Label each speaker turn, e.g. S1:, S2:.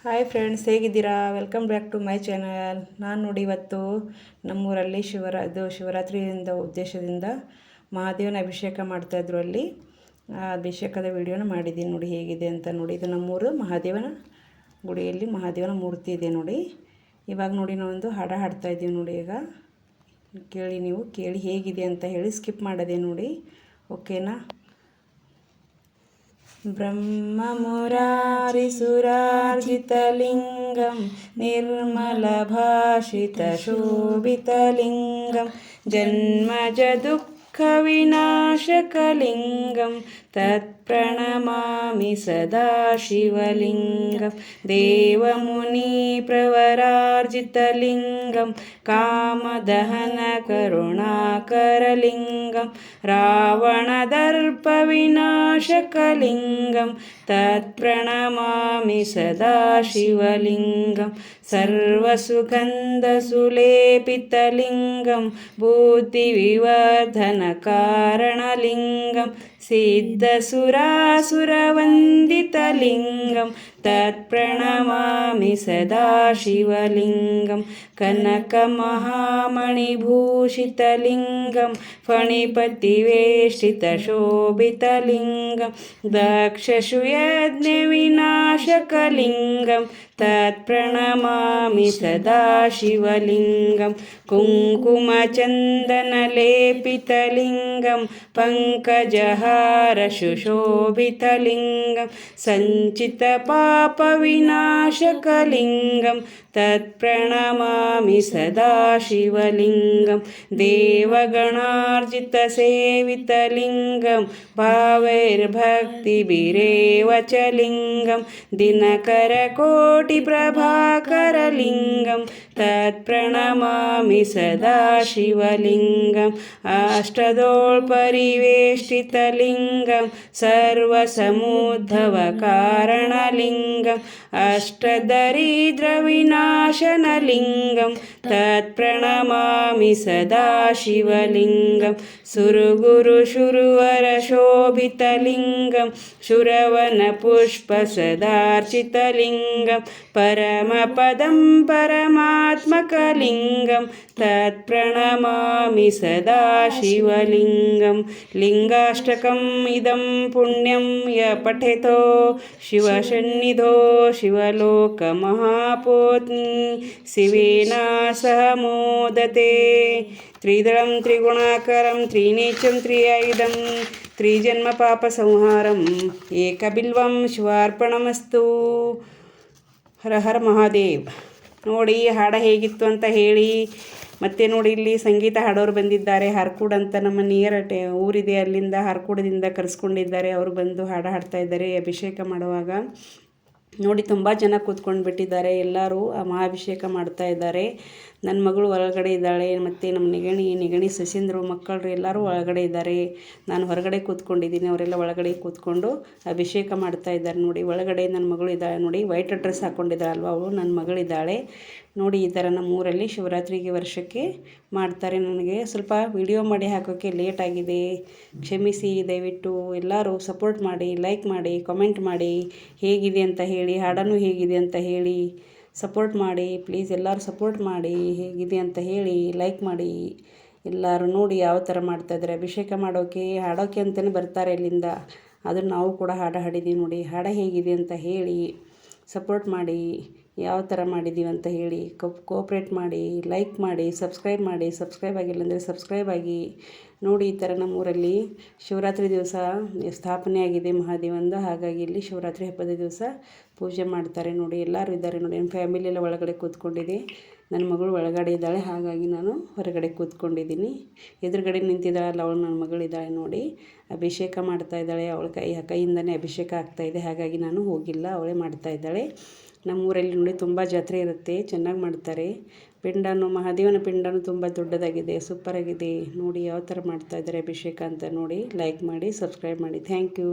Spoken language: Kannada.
S1: ಹಾಯ್ ಫ್ರೆಂಡ್ಸ್, ಹೇಗಿದ್ದೀರಾ? Welcome back to my channel. ನಾನು ನೋಡಿ ಇವತ್ತು ನಮ್ಮೂರಲ್ಲಿ ಶಿವರಾತ್ರಿಯಿಂದ ಉದ್ದೇಶದಿಂದ ಮಹಾದೇವನ ಅಭಿಷೇಕ ಮಾಡ್ತಾಯಿದ್ರು. ಅಲ್ಲಿ ಅಭಿಷೇಕದ ವಿಡಿಯೋನ ಮಾಡಿದ್ದೀನಿ ನೋಡಿ, ಹೇಗಿದೆ ಅಂತ ನೋಡಿ. ಇದು ನಮ್ಮೂರು ಮಹಾದೇವನ ಗುಡಿಯಲ್ಲಿ ಮಹಾದೇವನ ಮೂರ್ತಿ ಇದೆ ನೋಡಿ. ಇವಾಗ ನೋಡಿ ನಾವೊಂದು ಹಾಡ ಹಾಡ್ತಾಯಿದ್ದೀವಿ ನೋಡಿ. ಈಗ ಕೇಳಿ, ನೀವು ಕೇಳಿ ಹೇಗಿದೆ ಅಂತ ಹೇಳಿ, ಸ್ಕಿಪ್ ಮಾಡೋದೇ ನೋಡಿ, ಓಕೆನಾ? ब्रह्ममुरारिसुरार्जितलिङ्गं निर्मलभाषितशोभितलिङ्गं जन्मजदुःखविनाशकलिङ्गं तत्प्रणमामि सदा शिवलिङ्गं देवमुनिप्रवरार्जितलिङ्गं कामदहनकरुणाकरलिङ्गं रावणदर्पविनाशकलिङ्गं तत्प्रणमामि सदा शिवलिङ्गं सर्वसुगन्धसुलेपितलिङ्गं बुद्धिविवर्धनकारणलिङ्गं सिद्धसुरासुरवन्दितलिङ्गं तत्प्रणमामि सदा शिवलिङ्गं कनकमहामणिभूषितलिङ्गं फणिपतिवेष्टितशोभितलिङ्गं दक्षशुयज्ञविनाशकलिङ्गं तत्प्रणमामि सदा शिवलिङ्गं कुङ्कुमचन्दनलेपितलिङ्गं पङ्कजहारशुशोभितलिङ्गं सञ्चितपापविनाशकलिङ्गं तत्प्रणमामि सदा शिवलिङ्गं देवगणार्जितसेवितलिङ्गं भावैर्भक्तिभिरेव च लिङ्गं दिनकरकोटिप्रभाकरलिङ्गं तत्प्रणमामि सदा शिवलिङ्गम् अष्टदोल्परिवेष्टितलिङ्गं सर्वसमुद्धवकारणलिङ्गम् अष्टदरिद्रविनाशनलिङ्गं तत्प्रणमामि सदा शिवलिङ्गं सुरगुरुशुरुवरशोभितलिङ्गं शुरवनपुष्पसदार्चितलिङ्गं परमपदं परमात्मकलिङ्गं तत्प्रणमामि सदा शिवलिङ्गं लिङ्गाष्टकम् इदं पुण्यं य पठेतो शिवसन्निधौ शिवलोकमहापोत्नी शिवेन सह मोदते त्रिदलं त्रिगुणाकरं त्रिनेत्रं त्रिआयुधं त्रिजन्मपापसंहारं एकबिल्वं ಶಿವಾರ್ಪಣಮಸ್ತು. ಹರ ಹರ ಮಹಾದೇವ್. ನೋಡಿ ಹಾಡ ಹೇಗಿತ್ತು ಅಂತ ಹೇಳಿ. ಮತ್ತು ನೋಡಿ, ಇಲ್ಲಿ ಸಂಗೀತ ಹಾಡೋರು ಬಂದಿದ್ದಾರೆ. ಹರ್ಕೂಡ್ ಅಂತ ನಮ್ಮ ನಿಯರ್ ಊರಿದೆ, ಅಲ್ಲಿಂದ ಹರ್ಕೂಡದಿಂದ ಕರೆಸ್ಕೊಂಡಿದ್ದಾರೆ. ಅವರು ಬಂದು ಹಾಡ ಹಾಡ್ತಾ ಇದ್ದಾರೆ ಅಭಿಷೇಕ ಮಾಡುವಾಗ. ನೋಡಿ, ತುಂಬ ಜನ ಕೂತ್ಕೊಂಡು ಬಿಟ್ಟಿದ್ದಾರೆ. ಎಲ್ಲರೂ ಮಹಾಭಿಷೇಕ ಮಾಡ್ತಾ ಇದ್ದಾರೆ. ನನ್ನ ಮಗಳು ಒಳಗಡೆ ಇದ್ದಾಳೆ, ಮತ್ತು ನಮ್ಮ ನೆಗಣಿ ಸಸೀಂದ್ರು ಮಕ್ಕಳು ಎಲ್ಲರೂ ಒಳಗಡೆ ಇದ್ದಾರೆ. ನಾನು ಹೊರಗಡೆ ಕೂತ್ಕೊಂಡಿದ್ದೀನಿ, ಅವರೆಲ್ಲ ಒಳಗಡೆ ಕೂತ್ಕೊಂಡು ಅಭಿಷೇಕ ಮಾಡ್ತಾ ಇದ್ದಾರೆ. ನೋಡಿ, ಒಳಗಡೆ ನನ್ನ ಮಗಳು ಇದ್ದಾಳೆ. ನೋಡಿ, ವೈಟ್ ಡ್ರೆಸ್ ಹಾಕ್ಕೊಂಡಿದ್ದಾಳಲ್ವ ಅವಳು, ನನ್ನ ಮಗಳಿದ್ದಾಳೆ. ನೋಡಿ, ಈ ಥರ ನಮ್ಮ ಊರಲ್ಲಿ ಶಿವರಾತ್ರಿಗೆ ವರ್ಷಕ್ಕೆ ಮಾಡ್ತಾರೆ. ನನಗೆ ಸ್ವಲ್ಪ ವಿಡಿಯೋ ಮಾಡಿ ಹಾಕೋಕ್ಕೆ ಲೇಟ್ ಆಗಿದೆ, ಕ್ಷಮಿಸಿ. ದಯವಿಟ್ಟು ಎಲ್ಲರೂ ಸಪೋರ್ಟ್ ಮಾಡಿ, ಲೈಕ್ ಮಾಡಿ, ಕಾಮೆಂಟ್ ಮಾಡಿ, ಹೇಗಿದೆ ಅಂತ ಹೇಳಿ, ಹಾಡನ್ನು ಹೇಗಿದೆ ಅಂತ ಹೇಳಿ ಸಪೋರ್ಟ್ ಮಾಡಿ. ಪ್ಲೀಸ್ ಎಲ್ಲರೂ ಸಪೋರ್ಟ್ ಮಾಡಿ, ಹೇಗಿದೆ ಅಂತ ಹೇಳಿ ಲೈಕ್ ಮಾಡಿ. ಎಲ್ಲರೂ ನೋಡಿ ಯಾವ ಥರ ಮಾಡ್ತಾಯಿದ್ದಾರೆ. ಅಭಿಷೇಕ ಮಾಡೋಕ್ಕೆ ಹಾಡೋಕ್ಕೆ ಅಂತಲೇ ಬರ್ತಾರೆ ಇಲ್ಲಿಂದ. ಅದನ್ನು ನಾವು ಕೂಡ ಹಾಡ ಹಾಡಿದ್ದೀವಿ. ನೋಡಿ, ಹಾಡ ಹೇಗಿದೆ ಅಂತ ಹೇಳಿ ಸಪೋರ್ಟ್ ಮಾಡಿ. ಯಾವ ಥರ ಮಾಡಿದ್ದೀವಿ ಅಂತ ಹೇಳಿ ಕೋಪ್ರೇಟ್ ಮಾಡಿ, ಲೈಕ್ ಮಾಡಿ, ಸಬ್ಸ್ಕ್ರೈಬ್ ಮಾಡಿ. ಸಬ್ಸ್ಕ್ರೈಬ್ ಆಗಿಲ್ಲ ಅಂದರೆ ಸಬ್ಸ್ಕ್ರೈಬ್ ಆಗಿ. ನೋಡಿ, ಈ ಥರ ನಮ್ಮೂರಲ್ಲಿ ಶಿವರಾತ್ರಿ ದಿವಸ ಸ್ಥಾಪನೆ ಆಗಿದೆ ಮಹಾದೇವಂದು. ಹಾಗಾಗಿ ಇಲ್ಲಿ ಶಿವರಾತ್ರಿ ಹಬ್ಬದ ದಿವಸ ಪೂಜೆ ಮಾಡ್ತಾರೆ. ನೋಡಿ, ಎಲ್ಲರೂ ಇದ್ದಾರೆ. ನೋಡಿ, ನನ್ನ ಫ್ಯಾಮಿಲಿ ಎಲ್ಲ ಒಳಗಡೆ ಕೂತ್ಕೊಂಡಿದೆ. ನನ್ನ ಮಗಳು ಒಳಗಡೆ ಇದ್ದಾಳೆ, ಹಾಗಾಗಿ ನಾನು ಹೊರಗಡೆ ಕೂತ್ಕೊಂಡಿದ್ದೀನಿ. ಎದುರುಗಡೆ ನಿಂತಿದ್ದಾಳಲ್ಲ ಅವಳು ನನ್ನ ಮಗಳಿದ್ದಾಳೆ. ನೋಡಿ, ಅಭಿಷೇಕ ಮಾಡ್ತಾ ಇದ್ದಾಳೆ. ಅವಳ ಕೈಯಿಂದನೇ ಅಭಿಷೇಕ ಆಗ್ತಾಯಿದೆ, ಹಾಗಾಗಿ ನಾನು ಹೋಗಿಲ್ಲ, ಅವಳೇ ಮಾಡ್ತಾ ಇದ್ದಾಳೆ. ನಮ್ಮೂರಲ್ಲಿ ನೋಡಿ ತುಂಬ ಜಾತ್ರೆ ಇರುತ್ತೆ, ಚೆನ್ನಾಗಿ ಮಾಡ್ತಾರೆ. ಪಿಂಡನೂ ಮಹಾದೇವನ ಪಿಂಡನೂ ತುಂಬ ದೊಡ್ಡದಾಗಿದೆ, ಸೂಪರಾಗಿದೆ. ನೋಡಿ ಯಾವ ಥರ ಮಾಡ್ತಾಯಿದ್ದಾರೆ ಅಭಿಷೇಕ ಅಂತ ನೋಡಿ. ಲೈಕ್ ಮಾಡಿ, ಸಬ್ಸ್ಕ್ರೈಬ್ ಮಾಡಿ. Thank you.